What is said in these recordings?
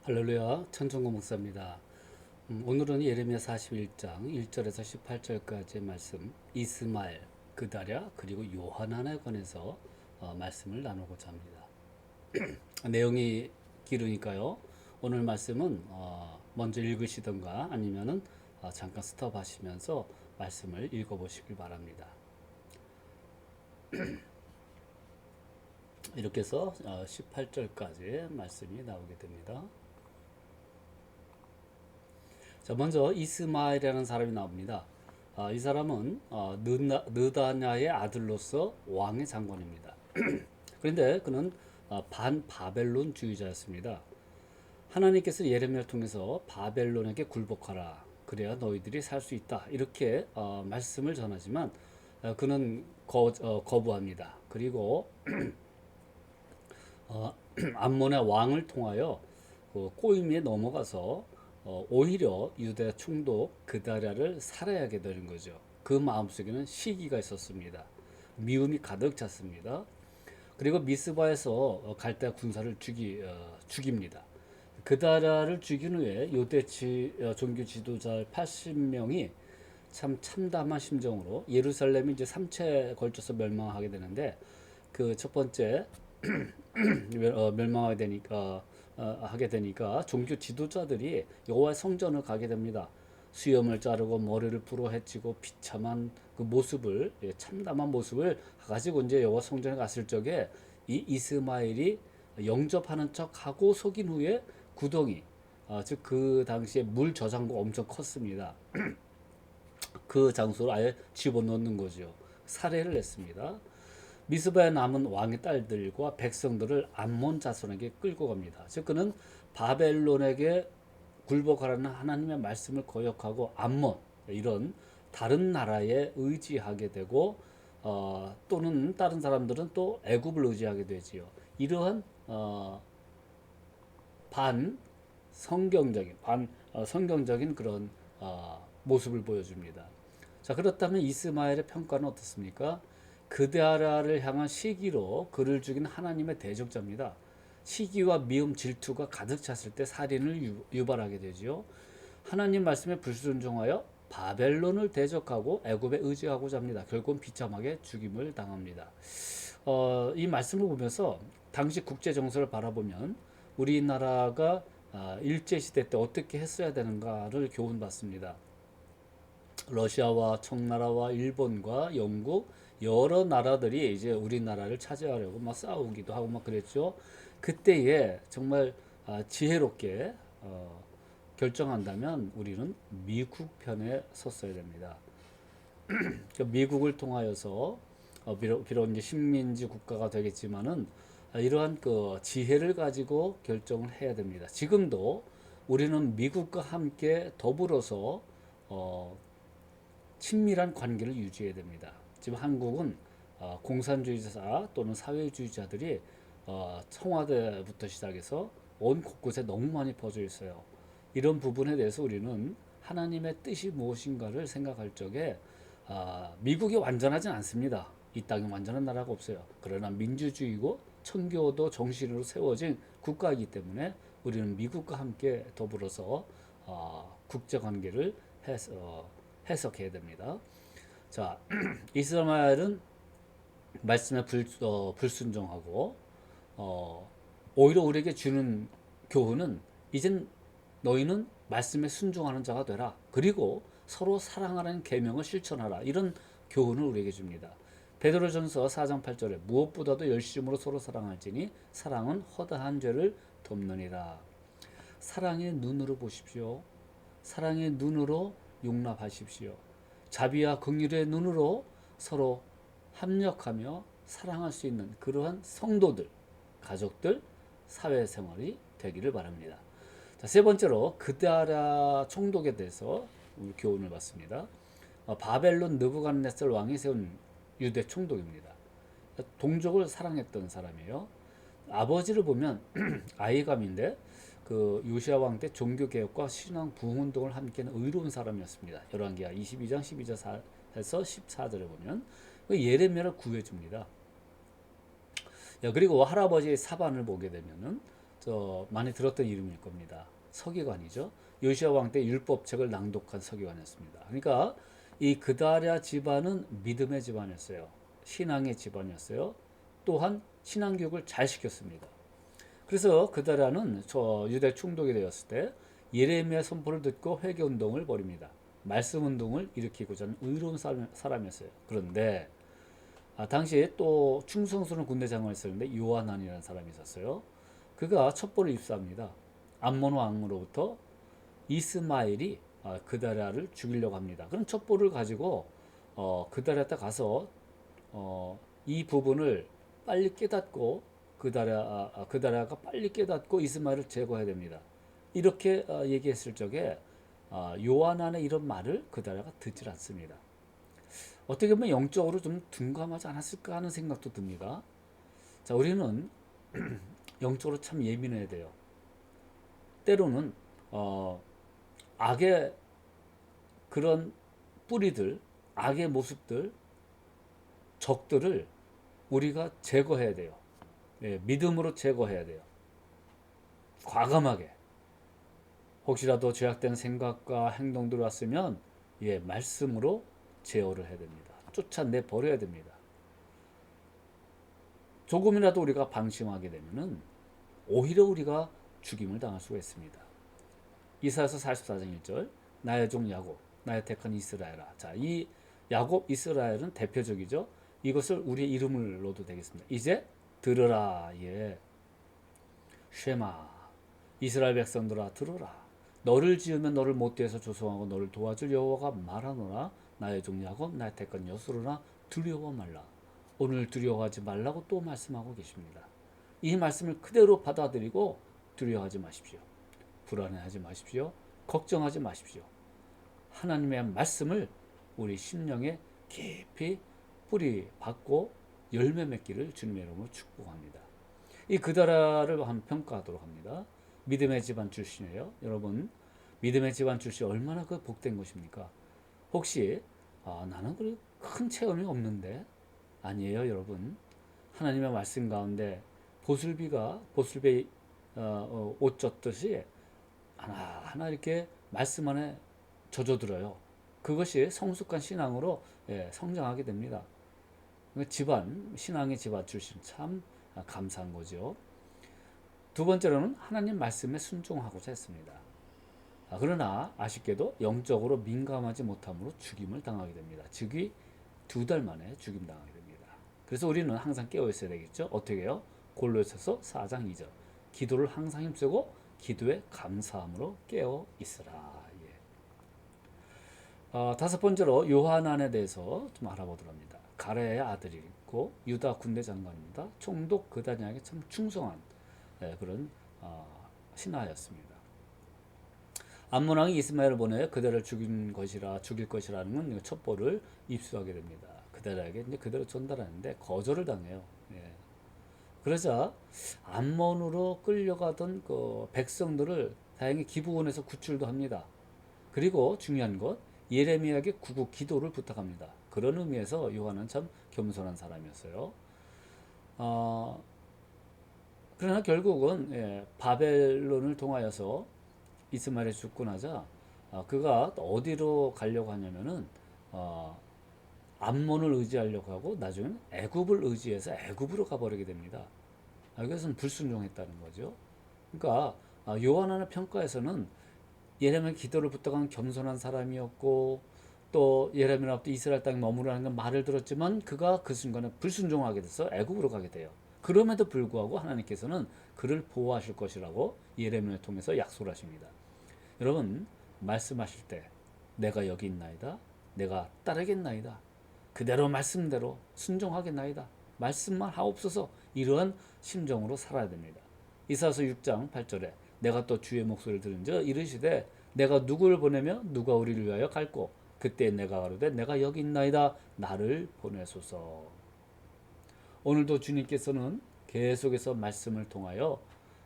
할렐루야, 천정구 목사입니다. 오늘은 예레미야 41장 1절에서 18절까지의 말씀, 이스마엘, 그다랴, 그리고 요하난에 관해서 말씀을 나누고자 합니다. 내용이 길으니까요. 오늘 말씀은 먼저 읽으시던가 아니면은 잠깐 스톱하시면서 말씀을 읽어보시길 바랍니다. 이렇게 해서 18절까지 말씀이 나오게 됩니다. 자, 먼저 이스마엘이라는 사람이 나옵니다. 이 사람은 느다냐의 아들로서 왕의 장관입니다. 그런데 그는 반바벨론주의자였습니다. 하나님께서 예레미야를 통해서 바벨론에게 굴복하라. 그래야 너희들이 살 수 있다. 이렇게 말씀을 전하지만 그는 거부합니다. 그리고 암몬의 왕을 통하여 꼬임에 넘어가서 오히려 유대 총독 그다랴를 살해하게 되는 거죠. 그 마음속에는 시기가 있었습니다. 미움이 가득 찼습니다. 그리고 미스바에서 갈대 군사를 죽입니다. 그다랴를 죽인 후에 유대 종교 지도자 80명이 참 참담한 심정으로 예루살렘이 이제 3차에 걸쳐서 멸망하게 되는데 그 첫 번째 멸망하게 되니까 하게 되니까 종교 지도자들이 여호와의 성전을 가게 됩니다. 수염을 자르고 머리를 풀어 헤치고 비참한 그 모습을 참담한 모습을 가지고 이제 여호와 성전에 갔을 적에 이 이스마엘이 영접하는 척하고 속인 후에 구덩이 즉 그 당시에 물 저장고가 엄청 컸습니다. 그 장소를 아예 집어넣는 거죠. 살해를 했습니다. 미스바에 남은 왕의 딸들과 백성들을 암몬 자손에게 끌고 갑니다. 즉 그는 바벨론에게 굴복하라는 하나님의 말씀을 거역하고 암몬 이런 다른 나라에 의지하게 되고 또는 다른 사람들은 또 애굽을 의지하게 되지요. 이러한 반 성경적인 그런 모습을 보여줍니다. 자, 그렇다면 이스마엘의 평가는 어떻습니까? 그다라를 향한 시기로 그를 죽인 하나님의 대적자입니다. 시기와 미움, 질투가 가득 찼을 때 살인을 유발하게 되지요. 하나님 말씀에 불순종하여 바벨론을 대적하고 애굽에 의지하고자 합니다. 결국은 비참하게 죽임을 당합니다. 이 말씀을 보면서 당시 국제 정세를 바라보면 우리나라가 일제 시대 때 어떻게 했어야 되는가를 교훈받습니다. 러시아와 청나라와 일본과 영국 여러 나라들이 이제 우리나라를 차지하려고 막 싸우기도 하고 막 그랬죠. 그때에 정말 지혜롭게 결정한다면 우리는 미국 편에 섰어야 됩니다. 미국을 통하여서 비록 이제 식민지 국가가 되겠지만은 이러한 그 지혜를 가지고 결정을 해야 됩니다. 지금도 우리는 미국과 함께 더불어서 친밀한 관계를 유지해야 됩니다. 지금 한국은 공산주의자 또는 사회주의자들이 청와대부터 시작해서 온 곳곳에 너무 많이 퍼져 있어요. 이런 부분에 대해서 우리는 하나님의 뜻이 무엇인가를 생각할 적에 미국이 완전하진 않습니다. 이 땅에 완전한 나라가 없어요. 그러나 민주주의고 청교도 정신으로 세워진 국가이기 때문에 우리는 미국과 함께 더불어서 국제관계를 해석해야 됩니다. 자, 이스라엘은 말씀에 불순종하고 오히려 우리에게 주는 교훈은 이젠 너희는 말씀에 순종하는 자가 되라. 그리고 서로 사랑하라는 계명을 실천하라. 이런 교훈을 우리에게 줍니다. 베드로전서 4장 8절에 무엇보다도 열심으로 서로 사랑할지니 사랑은 허다한 죄를 덮느니라. 사랑의 눈으로 보십시오. 사랑의 눈으로 용납하십시오. 자비와 긍휼의 눈으로 서로 협력하며 사랑할 수 있는 그러한 성도들, 가족들, 사회생활이 되기를 바랍니다. 자, 세 번째로 그다랴 총독에 대해서 우리 교훈을 받습니다. 바벨론 느부갓네살 왕이 세운 유대 총독입니다. 동족을 사랑했던 사람이에요. 아버지를 보면 아이감인데 그 요시야 왕 때 종교 개혁과 신앙 부흥 운동을 함께한 의로운 사람이었습니다. 열왕기하 22장 12절에서 14절에 보면 예레미야를 구해 줍니다. 그리고 할아버지의 사반을 보게 되면은 많이 들었던 이름일 겁니다. 서기관이죠. 요시야 왕 때 율법책을 낭독한 서기관이었습니다. 그러니까 이 그다랴 집안은 믿음의 집안이었어요. 신앙의 집안이었어요. 또한 신앙 교육을 잘 시켰습니다. 그래서 그다랴는 저 유대 충독이 되었을 때 예레미야 선포를 듣고 회개 운동을 벌입니다. 말씀 운동을 일으키고자 하는 의로운 사람이었어요. 그런데 당시에 또 충성스러운 군대 장관이 있었는데 요한안이라는 사람이 있었어요. 그가 첩보를 입수합니다. 암몬 왕으로부터 이스마엘이 그다랴를 죽이려고 합니다. 그런 첩보를 가지고 그다랴한테 가서 이 부분을 빨리 깨닫고 그다랴가 빨리 깨닫고 이스마엘을 제거해야 됩니다. 이렇게 얘기했을 적에 요한안의 이런 말을 그다랴가 듣질 않습니다. 어떻게 보면 영적으로 좀 둔감하지 않았을까 하는 생각도 듭니다. 자, 우리는 영적으로 참 예민해야 돼요. 때로는 악의 그런 뿌리들, 악의 모습들, 적들을 우리가 제거해야 돼요. 예, 믿음으로 제거해야 돼요. 과감하게. 혹시라도 죄악된 생각과 행동들 왔으면 말씀으로 제어를 해야 됩니다. 쫓아내 버려야 됩니다. 조금이라도 우리가 방심하게 되면은 오히려 우리가 죽임을 당할 수가 있습니다. 이사야서 44장 1절 나의 종 야곱 나의 택한 이스라엘아. 자, 이 야곱 이스라엘은 대표적이죠. 이것을 우리의 이름을 넣어도 되겠습니다. 이제 들으라. 예. 쉐마 이스라엘 백성들아 들으라. 너를 지으면 너를 못되어서 조성하고 너를 도와줄 여호와가 말하노라. 나의 종 야곱 나의 택한 여수로나 두려워 말라. 오늘 두려워하지 말라고 또 말씀하고 계십니다. 이 말씀을 그대로 받아들이고 두려워하지 마십시오. 불안해하지 마십시오. 걱정하지 마십시오. 하나님의 말씀을 우리 심령에 깊이 뿌리 박고 열매 맺기를 주님의 이름으로 축복합니다. 이 그다라를 한번 평가하도록 합니다. 믿음의 집안 출신이에요. 여러분, 믿음의 집안 출신 얼마나 그 복된 것입니까? 혹시 나는 그 큰 체험이 없는데 아니에요, 여러분. 하나님의 말씀 가운데 보슬비가 보슬비 옷 젖듯이 하나하나 이렇게 말씀 안에 젖어들어요. 그것이 성숙한 신앙으로 성장하게 됩니다. 집안, 신앙의 집안 출신 참 감사한 거죠. 두 번째로는 하나님 말씀에 순종하고자 했습니다. 그러나 아쉽게도 영적으로 민감하지 못함으로 죽임을 당하게 됩니다. 즉위 2달 만에 죽임 당하게 됩니다. 그래서 우리는 항상 깨어 있어야 되겠죠. 어떻게 해요? 골로새서 4장 2절 기도를 항상 힘쓰고 기도에 감사함으로 깨어 있으라. 다섯 번째로 요한안에 대해서 좀 알아보도록 합니다. 가레의 아들이 있고 유다 군대 장관입니다. 총독 그다냐에게 참 충성한 그런 신하였습니다. 암몬 왕이 이스마엘을 보내 그대를 죽일 것이라는 첩보를 입수하게 됩니다. 그대에게 이제 그대로 전달하는데 거절을 당해요. 그러자 암몬으로 끌려가던 그 백성들을 다행히 기브온에서 구출도 합니다. 그리고 중요한 것 예레미야에게 구국 기도를 부탁합니다. 그런 의미에서 요한은 참 겸손한 사람이었어요. 그러나 결국은 바벨론을 통하여서 이스마엘이 죽고 나자 그가 어디로 가려고 하냐면은 암몬을 의지하려고 하고 나중에는 애굽을 의지해서 애굽으로 가버리게 됩니다. 이것은 불순종했다는 거죠. 그러니까 요한안의 평가에서는 예레미야 기도를 부탁한 겸손한 사람이었고 또 예레미야부터 이스라엘 땅에 머무르라는 말을 들었지만 그가 그 순간에 불순종하게 돼서 애굽으로 가게 돼요. 그럼에도 불구하고 하나님께서는 그를 보호하실 것이라고 예레미야를 통해서 약속을 하십니다. 여러분 말씀하실 때 내가 여기 있나이다. 내가 따르겠나이다. 그대로 말씀대로 순종하겠나이다. 말씀만 하옵소서. 이러한 심정으로 살아야 됩니다. 이사야서 6장 8절에 내가 또 주의 목소리를 들은즉 이르시되 내가 누구를 보내며 누가 우리를 위하여 갈고 그때 내가 가로되 내가 여기 있나이다. 나를 보내소서. 오늘도 주님께서는 계속해서 말씀을 통하여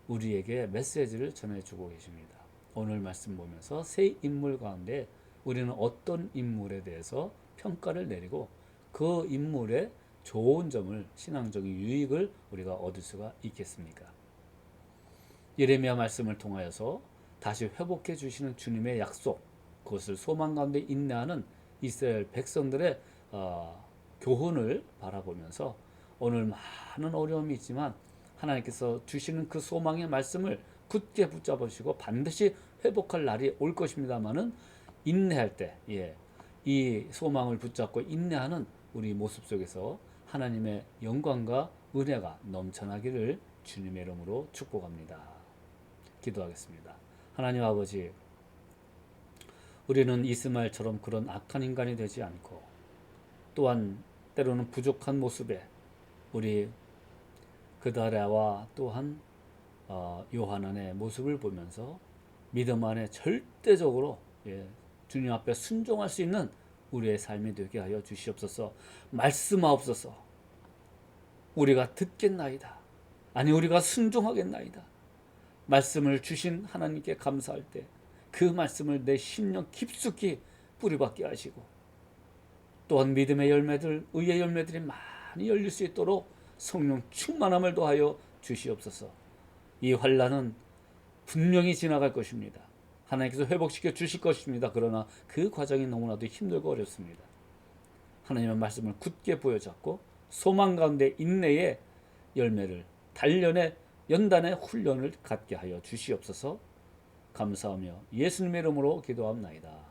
우리에게 메시지를 전해주고 계십니다. 오늘 말씀 보면서 세 인물 가운데 우리는 어떤 인물에 대해서 평가를 내리고 그 인물의 좋은 점을 신앙적인 유익을 우리가 얻을 수가 있겠습니까? 예레미야 말씀을 통하여서 다시 회복해 주시는 주님의 약속, 그것을 소망 가운데 인내하는 이스라엘 백성들의 교훈을 바라보면서 오늘 많은 어려움이 있지만 하나님께서 주시는 그 소망의 말씀을 굳게 붙잡으시고 반드시 회복할 날이 올 것입니다마는 인내할 때, 이 소망을 붙잡고 인내하는 우리 모습 속에서 하나님의 영광과 은혜가 넘쳐나기를 주님의 이름으로 축복합니다. 기도하겠습니다. 하나님 아버지, 우리는 이스마엘처럼 그런 악한 인간이 되지 않고 또한 때로는 부족한 모습에 우리 그다랴와 또한 요하난의 모습을 보면서 믿음 안에 절대적으로 주님 앞에 순종할 수 있는 우리의 삶이 되게 하여 주시옵소서. 말씀하옵소서. 우리가 듣겠나이다. 아니 우리가 순종하겠나이다. 말씀을 주신 하나님께 감사할 때 그 말씀을 내 심령 깊숙이 뿌리박게 하시고 또한 믿음의 열매들, 의의 열매들이 많이 열릴 수 있도록 성령 충만함을 더하여 주시옵소서. 이 환난은 분명히 지나갈 것입니다. 하나님께서 회복시켜 주실 것입니다. 그러나 그 과정이 너무나도 힘들고 어렵습니다. 하나님의 말씀을 굳게 보여잡고 소망 가운데 인내의 열매를 단련의 연단의 훈련을 갖게 하여 주시옵소서. 감사하며 예수님의 이름으로 기도합나이다.